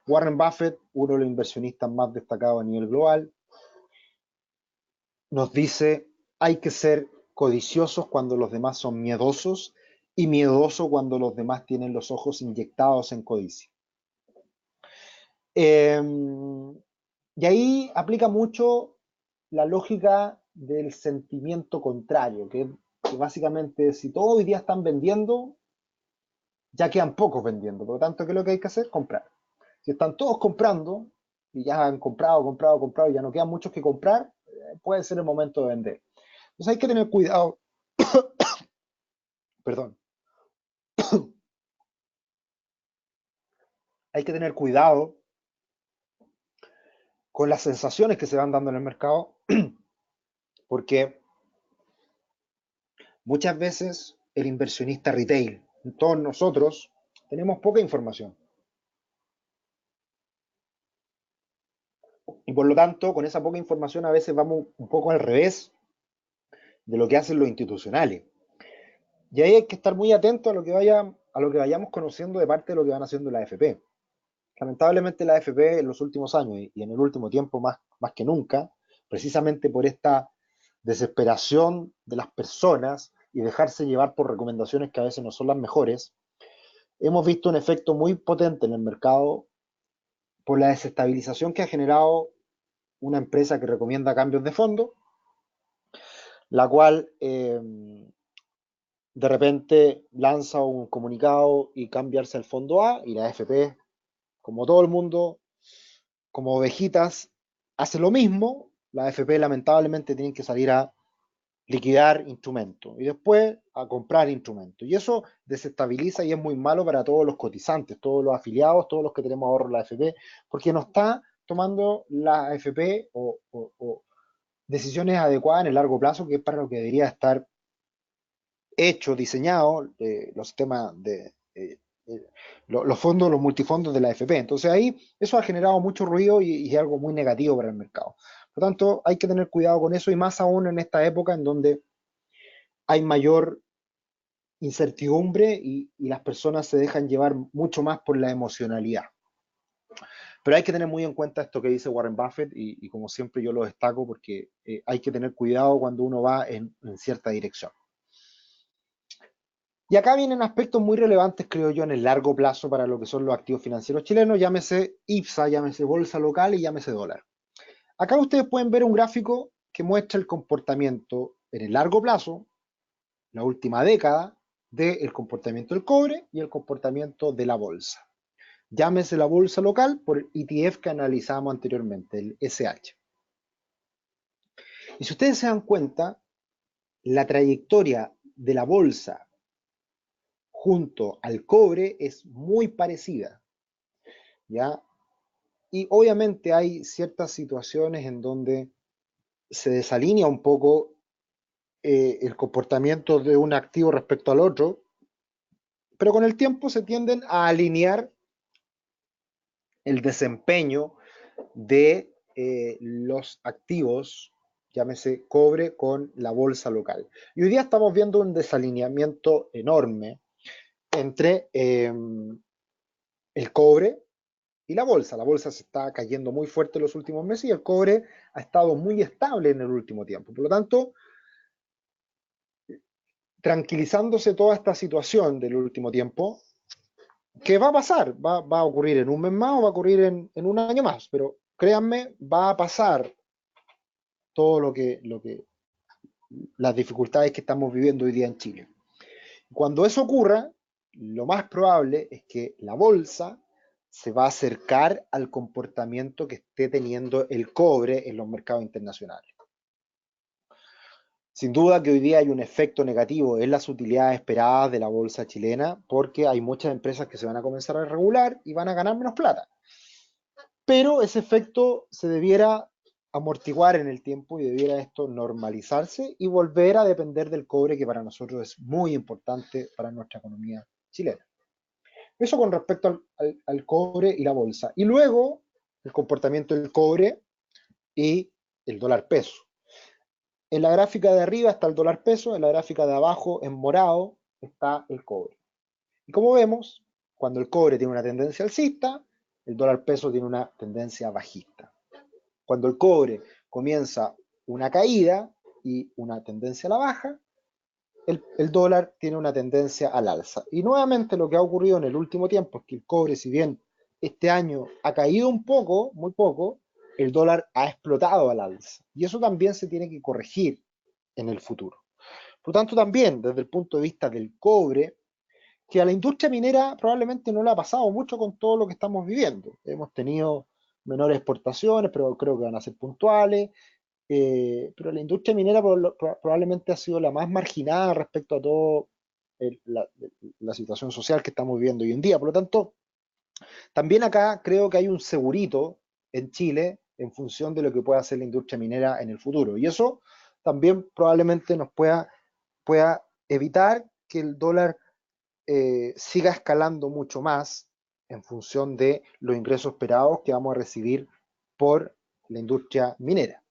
Warren Buffett, uno de los inversionistas más destacados a nivel global, nos dice, hay que ser codiciosos cuando los demás son miedosos y miedoso cuando los demás tienen los ojos inyectados en codicia. Eh, y ahí aplica mucho la lógica del sentimiento contrario, que básicamente si todos hoy día están vendiendo, ya quedan pocos vendiendo. Por lo tanto, ¿qué es lo que hay que hacer? Comprar. Si están todos comprando y ya han comprado, comprado, comprado y ya no quedan muchos que comprar, puede ser el momento de vender. Entonces hay que tener cuidado, perdón, hay que tener cuidado con las sensaciones que se van dando en el mercado, porque muchas veces el inversionista retail, todos nosotros, tenemos poca información. Y por lo tanto, con esa poca información a veces vamos un poco al revés de lo que hacen los institucionales. Y ahí hay que estar muy atento a lo que vayamos conociendo de parte de lo que van haciendo la AFP. Lamentablemente la AFP en los últimos años y en el último tiempo más que nunca, precisamente por esta desesperación de las personas y dejarse llevar por recomendaciones que a veces no son las mejores, hemos visto un efecto muy potente en el mercado por la desestabilización que ha generado una empresa que recomienda cambios de fondo, la cual de repente lanza un comunicado y cambiarse al fondo A y la AFP, como todo el mundo, como ovejitas, hace lo mismo. La AFP lamentablemente tiene que salir a liquidar instrumentos y después a comprar instrumentos. Y eso desestabiliza y es muy malo para todos los cotizantes, todos los afiliados, todos los que tenemos ahorros en la AFP, porque no está tomando la AFP o decisiones adecuadas en el largo plazo, que es para lo que debería estar hecho, diseñado, los sistemas los fondos, los multifondos de la AFP. Entonces ahí eso ha generado mucho ruido y es algo muy negativo para el mercado. Por lo tanto, hay que tener cuidado con eso y más aún en esta época en donde hay mayor incertidumbre y las personas se dejan llevar mucho más por la emocionalidad. Pero hay que tener muy en cuenta esto que dice Warren Buffett y como siempre yo lo destaco porque hay que tener cuidado cuando uno va en cierta dirección. Y acá vienen aspectos muy relevantes, creo yo, en el largo plazo para lo que son los activos financieros chilenos, llámese IPSA, llámese bolsa local y llámese dólar. Acá ustedes pueden ver un gráfico que muestra el comportamiento en el largo plazo, la última década, del comportamiento del cobre y el comportamiento de la bolsa. Llámese la bolsa local por el ETF que analizamos anteriormente, el SH. Y si ustedes se dan cuenta, la trayectoria de la bolsa junto al cobre es muy parecida, ¿ya? Y obviamente hay ciertas situaciones en donde se desalinea un poco el comportamiento de un activo respecto al otro, pero con el tiempo se tienden a alinear el desempeño de los activos, llámese cobre, con la bolsa local. Y hoy día estamos viendo un desalineamiento enorme entre el cobre y la bolsa. La bolsa se está cayendo muy fuerte en los últimos meses y el cobre ha estado muy estable en el último tiempo. Por lo tanto, tranquilizándose toda esta situación del último tiempo, ¿qué va a pasar? Va a ocurrir en un mes más o va a ocurrir en un año más, pero créanme, va a pasar todo las dificultades que estamos viviendo hoy día en Chile. Cuando eso ocurra, lo más probable es que la bolsa se va a acercar al comportamiento que esté teniendo el cobre en los mercados internacionales. Sin duda que hoy día hay un efecto negativo en las utilidades esperadas de la bolsa chilena porque hay muchas empresas que se van a comenzar a regular y van a ganar menos plata. Pero ese efecto se debiera amortiguar en el tiempo y debiera esto normalizarse y volver a depender del cobre, que para nosotros es muy importante para nuestra economía chilena. Eso con respecto al cobre y la bolsa. Y luego el comportamiento del cobre y el dólar peso. En la gráfica de arriba está el dólar peso, en la gráfica de abajo en morado está el cobre. Y como vemos, cuando el cobre tiene una tendencia alcista, el dólar peso tiene una tendencia bajista. Cuando el cobre comienza una caída y una tendencia a la baja, el dólar tiene una tendencia al alza. Y nuevamente lo que ha ocurrido en el último tiempo es que el cobre, si bien este año ha caído un poco, muy poco, el dólar ha explotado al alza. Y eso también se tiene que corregir en el futuro. Por lo tanto, también desde el punto de vista del cobre, que a la industria minera probablemente no le ha pasado mucho con todo lo que estamos viviendo. Hemos tenido menores exportaciones, pero creo que van a ser puntuales. Pero la industria minera probablemente ha sido la más marginada respecto a toda la situación social que estamos viviendo hoy en día. Por lo tanto, también acá creo que hay un segurito en Chile en función de lo que pueda hacer la industria minera en el futuro. Y eso también probablemente nos pueda evitar que el dólar siga escalando mucho más en función de los ingresos esperados que vamos a recibir por la industria minera.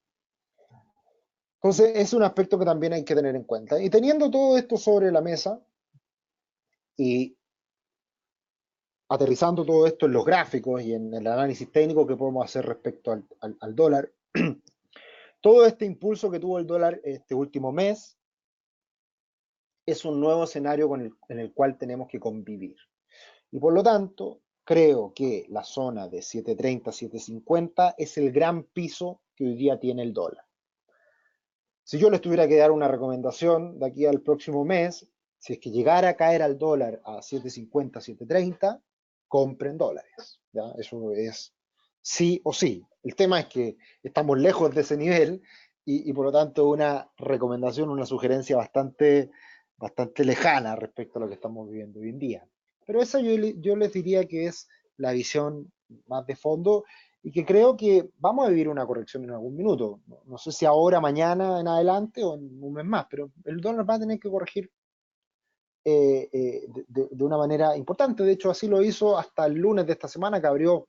Entonces, es un aspecto que también hay que tener en cuenta. Y teniendo todo esto sobre la mesa y aterrizando todo esto en los gráficos y en el análisis técnico que podemos hacer respecto al dólar, todo este impulso que tuvo el dólar este último mes es un nuevo escenario en el cual tenemos que convivir. Y por lo tanto, creo que la zona de 7.30, 7.50 es el gran piso que hoy día tiene el dólar. Si yo les tuviera que dar una recomendación de aquí al próximo mes, si es que llegara a caer al dólar a 7.50, 7.30, compren dólares. ¿Ya? Eso es sí o sí. El tema es que estamos lejos de ese nivel y por lo tanto una recomendación, una sugerencia bastante lejana respecto a lo que estamos viviendo hoy en día. Pero esa yo les diría que es la visión más de fondo y que creo que vamos a vivir una corrección en algún minuto. No sé si ahora, mañana, en adelante o en un mes más, pero el dólar va a tener que corregir de una manera importante. De hecho, así lo hizo hasta el lunes de esta semana que abrió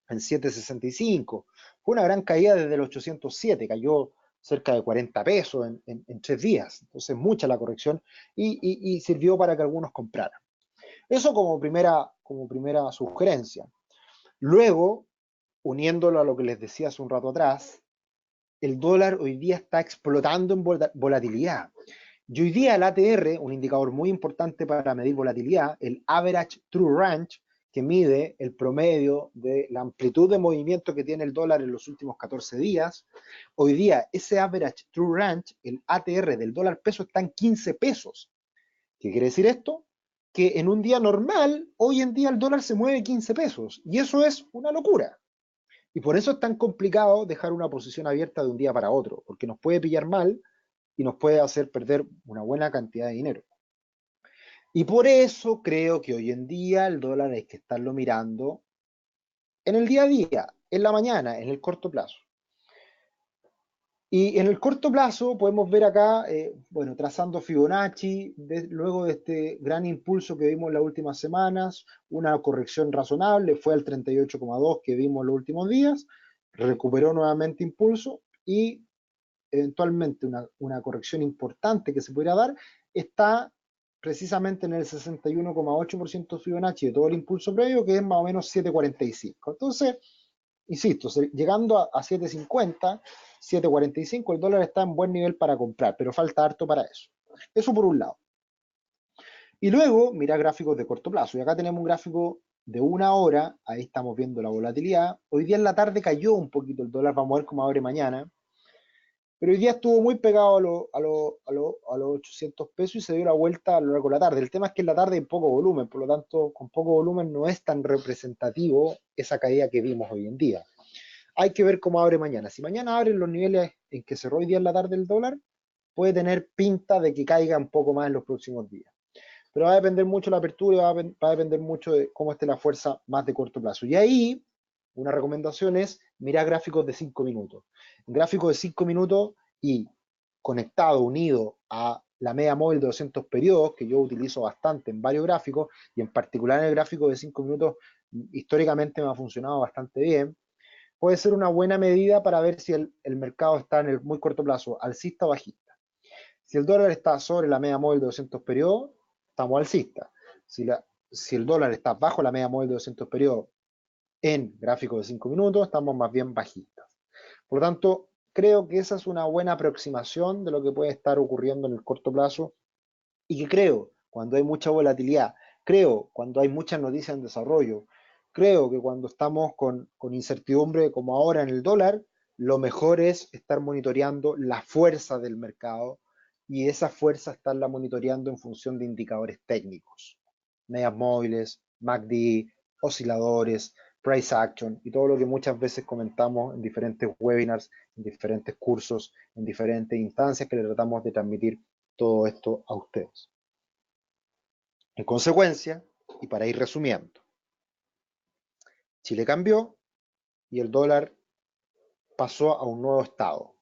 en 7.65. Fue una gran caída desde el 807, cayó cerca de 40 pesos en 3 días. Entonces, mucha la corrección y sirvió para que algunos compraran. Eso como primera sugerencia. Luego, uniéndolo a lo que les decía hace un rato atrás, el dólar hoy día está explotando en volatilidad. Y hoy día el ATR, un indicador muy importante para medir volatilidad, el Average True Range, que mide el promedio de la amplitud de movimiento que tiene el dólar en los últimos 14 días, hoy día ese Average True Range, el ATR del dólar peso, está en 15 pesos. ¿Qué quiere decir esto? Que en un día normal, hoy en día el dólar se mueve 15 pesos. Y eso es una locura. Y por eso es tan complicado dejar una posición abierta de un día para otro, porque nos puede pillar mal y nos puede hacer perder una buena cantidad de dinero. Y por eso creo que hoy en día el dólar hay que estarlo mirando en el día a día. en la mañana, en el corto plazo. Y en el corto plazo podemos ver acá, bueno, trazando Fibonacci, luego de este gran impulso que vimos en las últimas semanas, una corrección razonable, fue al 38,2 que vimos en los últimos días, recuperó nuevamente impulso y eventualmente una corrección importante que se podría dar está precisamente en el 61,8% Fibonacci de todo el impulso previo, que es más o menos 7,45. Entonces, insisto, llegando a 7,50, 7,45, el dólar está en buen nivel para comprar, pero falta harto para eso. Eso por un lado. Y luego, mira gráficos de corto plazo. Y acá tenemos un gráfico de una hora, ahí estamos viendo la volatilidad. Hoy día en la tarde cayó un poquito el dólar, vamos a ver cómo abre mañana. Pero hoy día estuvo muy pegado a los 800 pesos y se dio la vuelta a lo largo de la tarde. El tema es que en la tarde hay poco volumen, por lo tanto, con poco volumen no es tan representativo esa caída que vimos hoy en día. Hay que ver cómo abre mañana. Si mañana abren los niveles en que cerró hoy día en la tarde el dólar, puede tener pinta de que caiga un poco más en los próximos días. Pero va a depender mucho la apertura y va a depender mucho de cómo esté la fuerza más de corto plazo. Y ahí, una recomendación es mirar gráficos de 5 minutos. En gráficos de 5 minutos y conectado, unido a la media móvil de 200 periodos, que yo utilizo bastante en varios gráficos, y en particular en el gráfico de 5 minutos, históricamente me ha funcionado bastante bien, puede ser una buena medida para ver si el mercado está en el muy corto plazo alcista o bajista. Si el dólar está sobre la media móvil de 200 periodos, estamos alcista. Si el dólar está bajo la media móvil de 200 periodos en gráfico de 5 minutos, estamos más bien bajistas. Por lo tanto, creo que esa es una buena aproximación de lo que puede estar ocurriendo en el corto plazo y que creo, cuando hay mucha volatilidad, creo, cuando hay muchas noticias en desarrollo, creo que cuando estamos con incertidumbre como ahora en el dólar, lo mejor es estar monitoreando la fuerza del mercado y esa fuerza estarla monitoreando en función de indicadores técnicos, medias móviles, MACD, osciladores, price action y todo lo que muchas veces comentamos en diferentes webinars, en diferentes cursos, en diferentes instancias que le tratamos de transmitir todo esto a ustedes. En consecuencia, y para ir resumiendo, Chile cambió y el dólar pasó a un nuevo estado.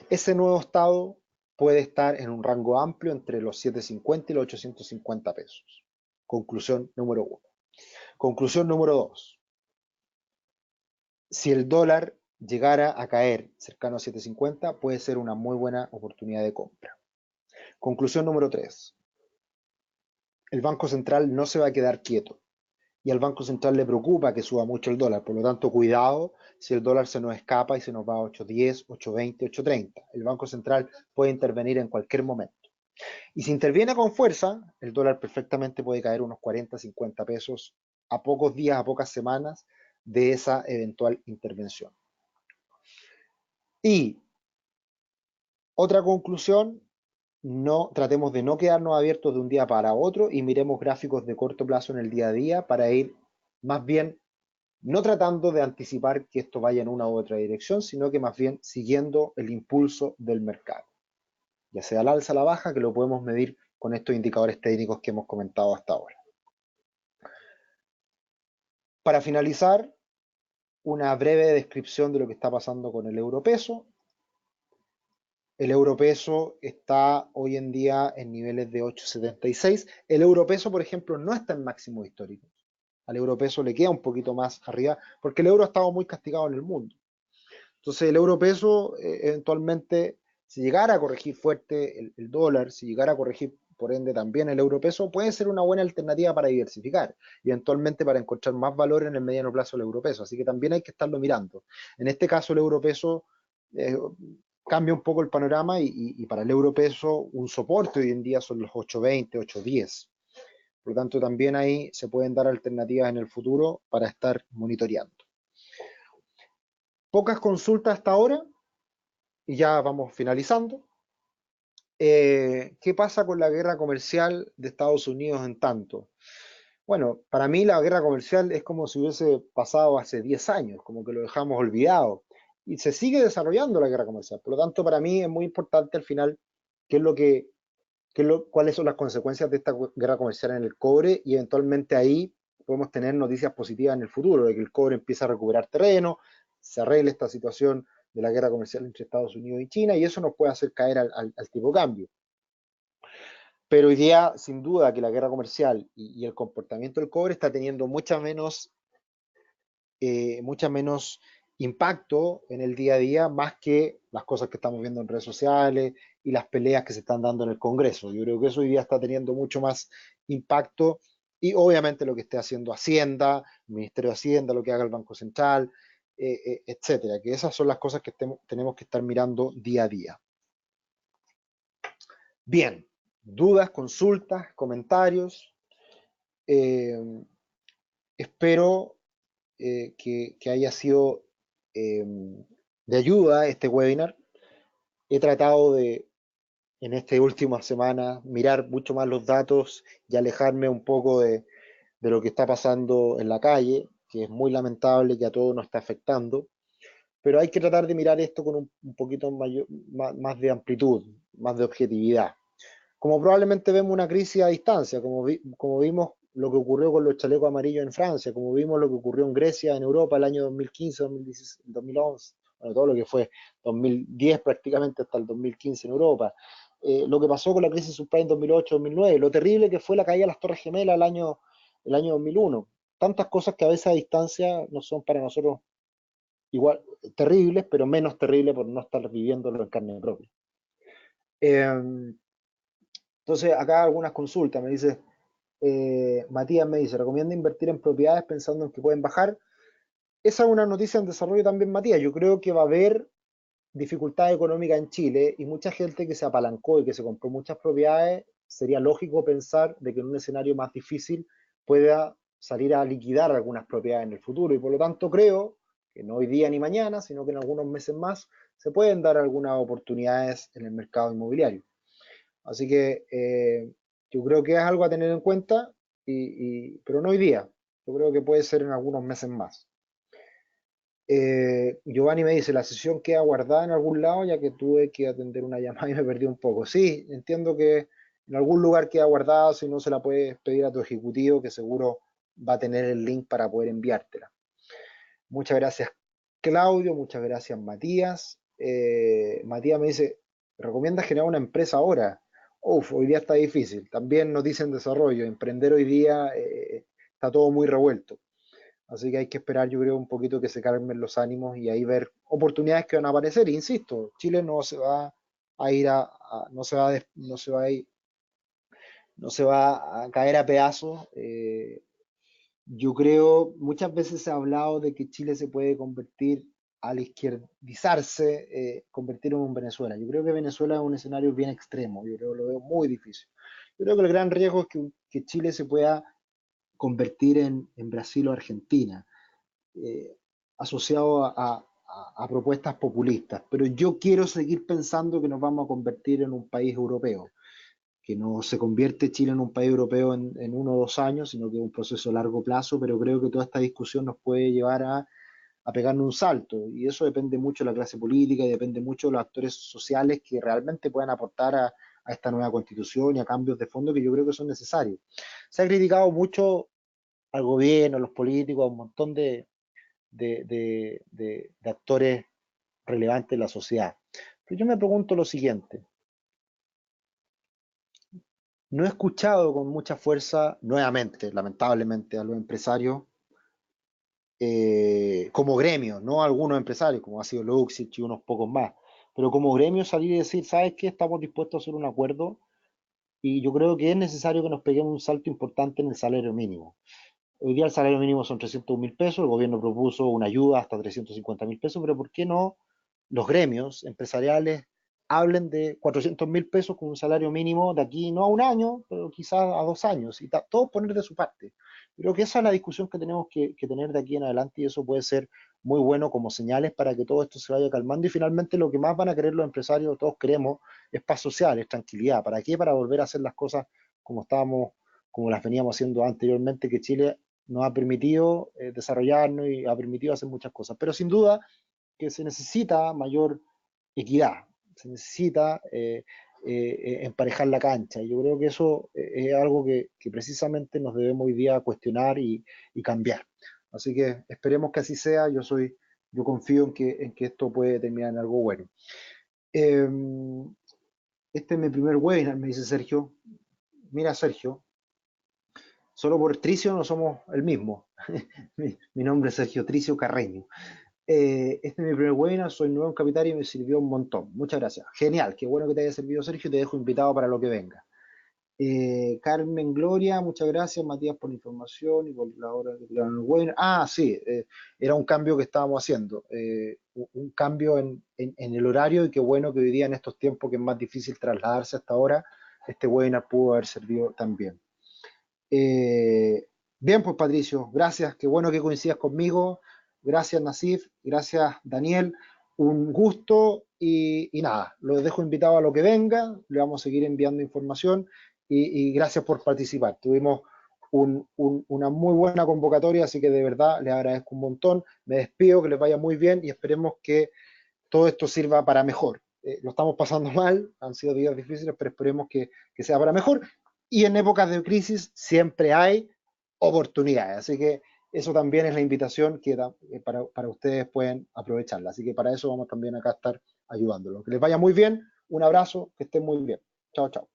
Ese nuevo estado puede estar en un rango amplio entre los 750 y los 850 pesos. Conclusión número 1. Conclusión número 2. Si el dólar llegara a caer cercano a 750, puede ser una muy buena oportunidad de compra. Conclusión número 3. El Banco Central no se va a quedar quieto y al Banco Central le preocupa que suba mucho el dólar, por lo tanto cuidado si el dólar se nos escapa y se nos va a 8.10, 8.20, 8.30. El Banco Central puede intervenir en cualquier momento. Y si interviene con fuerza, el dólar perfectamente puede caer unos 40, 50 pesos a pocos días, a pocas semanas de esa eventual intervención. Y otra conclusión, no tratemos de no quedarnos abiertos de un día para otro y miremos gráficos de corto plazo en el día a día para ir más bien no tratando de anticipar que esto vaya en una u otra dirección, sino que más bien siguiendo el impulso del mercado, ya sea al alza o a la baja, que lo podemos medir con estos indicadores técnicos que hemos comentado hasta ahora. Para finalizar, una breve descripción de lo que está pasando con el europeso. El europeso está hoy en día en niveles de 8,76. El europeso, por ejemplo, no está en máximos históricos. Al europeso le queda un poquito más arriba, porque el euro ha estado muy castigado en el mundo. Entonces el europeso eventualmente, si llegara a corregir fuerte el dólar, si llegara a corregir por ende también el europeso, puede ser una buena alternativa para diversificar y eventualmente para encontrar más valor en el mediano plazo del europeso. Así que también hay que estarlo mirando. En este caso el europeso cambia un poco el panorama y para el europeso un soporte hoy en día son los 8.20, 8.10. Por lo tanto, también ahí se pueden dar alternativas en el futuro para estar monitoreando. Pocas consultas hasta ahora y ya vamos finalizando. ¿Qué pasa con la guerra comercial de Estados Unidos en tanto? Bueno, para mí la guerra comercial es como si hubiese pasado hace 10 años, como que lo dejamos olvidado. Y se sigue desarrollando la guerra comercial. Por lo tanto, para mí es muy importante al final qué es lo que, cuáles son las consecuencias de esta guerra comercial en el cobre y eventualmente ahí podemos tener noticias positivas en el futuro, de que el cobre empieza a recuperar terreno, se arregle esta situación de la guerra comercial entre Estados Unidos y China, y eso nos puede hacer caer al tipo de cambio. Pero hoy día, sin duda, que la guerra comercial y el comportamiento del cobre está teniendo mucha menos impacto en el día a día, más que las cosas que estamos viendo en redes sociales y las peleas que se están dando en el Congreso. Yo creo que eso hoy día está teniendo mucho más impacto y obviamente lo que esté haciendo Hacienda, el Ministerio de Hacienda, lo que haga el Banco Central, etcétera, que esas son las cosas que tenemos que estar mirando día a día. Bien, dudas, consultas, comentarios. Eh, espero que haya sido eh, de ayuda este webinar. He tratado de, en esta última semana, mirar mucho más los datos y alejarme un poco de lo que está pasando en la calle, que es muy lamentable, que a todos nos está afectando, pero hay que tratar de mirar esto con un poquito más de amplitud, más de objetividad. Como probablemente vemos una crisis a distancia, como vimos lo que ocurrió con los chalecos amarillos en Francia, como vimos lo que ocurrió en Grecia, en Europa, el año 2015, 2016, 2011, bueno, todo lo que fue 2010 prácticamente hasta el 2015 en Europa, lo que pasó con la crisis subprime en 2008-2009, lo terrible que fue la caída de las Torres Gemelas el año 2001, tantas cosas que a veces a distancia no son para nosotros igual terribles, pero menos terribles por no estar viviéndolo en carne propia. Entonces, acá algunas consultas, me dice, Matías me dice, recomienda invertir en propiedades pensando en que pueden bajar. Esa es una noticia en desarrollo también, Matías. Yo creo que va a haber dificultad económica en Chile y mucha gente que se apalancó y que se compró muchas propiedades, sería lógico pensar de que en un escenario más difícil pueda salir a liquidar algunas propiedades en el futuro y por lo tanto creo que no hoy día ni mañana, sino que en algunos meses más se pueden dar algunas oportunidades en el mercado inmobiliario. Así que yo creo que es algo a tener en cuenta, pero no hoy día. Yo creo que puede ser en algunos meses más. Giovanni me dice, la sesión queda guardada en algún lado ya que tuve que atender una llamada y me perdí un poco. Sí, entiendo que en algún lugar queda guardada, si no se la puedes pedir a tu ejecutivo que seguro va a tener el link para poder enviártela. Muchas gracias Claudio, muchas gracias Matías. Matías me dice, ¿recomiendas generar una empresa ahora? Uf, hoy día está difícil. También nos dicen desarrollo, emprender hoy día está todo muy revuelto. Así que hay que esperar, yo creo, un poquito que se calmen los ánimos y ahí ver oportunidades que van a aparecer. Insisto, Chile no se va a ir no se va a, no se va a ir, no se va a caer a pedazos. Yo creo, muchas veces se ha hablado de que Chile se puede convertir al izquierdizarse, convertir en un Venezuela. Yo creo que Venezuela es un escenario bien extremo, yo creo que lo veo muy difícil. Yo creo que el gran riesgo es que Chile se pueda convertir en Brasil o Argentina, eh, asociado a propuestas populistas. Pero yo quiero seguir pensando que nos vamos a convertir en un país europeo, que no se convierte Chile en un país europeo en 1 o 2 años, sino que es un proceso a largo plazo, pero creo que toda esta discusión nos puede llevar a pegarnos un salto, y eso depende mucho de la clase política y depende mucho de los actores sociales que realmente puedan aportar a esta nueva constitución y a cambios de fondo que yo creo que son necesarios. Se ha criticado mucho al gobierno, a los políticos, a un montón de actores relevantes de la sociedad. Pero yo me pregunto lo siguiente, no he escuchado con mucha fuerza, nuevamente, lamentablemente, a los empresarios como gremio, no a algunos empresarios, como ha sido Luxich y unos pocos más, pero como gremio salir y decir, ¿sabes qué? Estamos dispuestos a hacer un acuerdo y yo creo que es necesario que nos peguemos un salto importante en el salario mínimo. Hoy día el salario mínimo son 301.000 pesos, el gobierno propuso una ayuda hasta 350.000 pesos, pero ¿por qué no los gremios empresariales hablen de 400.000 pesos con un salario mínimo de aquí no a un año, pero quizás a 2 años, y todos poner de su parte? Creo que esa es la discusión que tenemos que tener de aquí en adelante y eso puede ser muy bueno como señales para que todo esto se vaya calmando y finalmente lo que más van a querer los empresarios, todos queremos, es paz social, es tranquilidad. ¿Para qué? Para volver a hacer las cosas como estábamos, como las veníamos haciendo anteriormente, que Chile nos ha permitido desarrollarnos y ha permitido hacer muchas cosas. Pero sin duda que se necesita mayor equidad, se necesita emparejar la cancha. Y yo creo que eso es algo que precisamente nos debemos hoy día cuestionar y cambiar. Así que esperemos que así sea. Yo soy yo confío en que esto puede terminar en algo bueno. Eh, este es mi primer webinar, me dice Sergio. Mira, Sergio, solo por Tricio no somos el mismo. Mi nombre es Sergio Tricio Carreño. Este es mi primer webinar, soy nuevo en Capital y me sirvió un montón. Muchas gracias. Genial, qué bueno que te haya servido, Sergio. Te dejo invitado para lo que venga. Carmen Gloria, muchas gracias, Matías, por la información y por la hora que tiraron el webinar. Ah, sí, era un cambio que estábamos haciendo, un cambio en el horario, y qué bueno que hoy día en estos tiempos que es más difícil trasladarse hasta ahora, este webinar pudo haber servido también. Eh, Bien, pues Patricio, gracias, qué bueno que coincidas conmigo. Gracias, Nasif, gracias, Daniel. Un gusto y nada, los dejo invitados a lo que venga, le vamos a seguir enviando información y gracias por participar. Tuvimos una muy buena convocatoria, así que de verdad les agradezco un montón. Me despido, que les vaya muy bien y esperemos que todo esto sirva para mejor. Lo estamos pasando mal, han sido días difíciles, pero esperemos que sea para mejor. Y en épocas de crisis siempre hay oportunidades, así que eso también es la invitación que para ustedes pueden aprovecharla. Así que para eso vamos también acá a estar ayudándolos. Que les vaya muy bien, un abrazo, que estén muy bien. Chao, chao.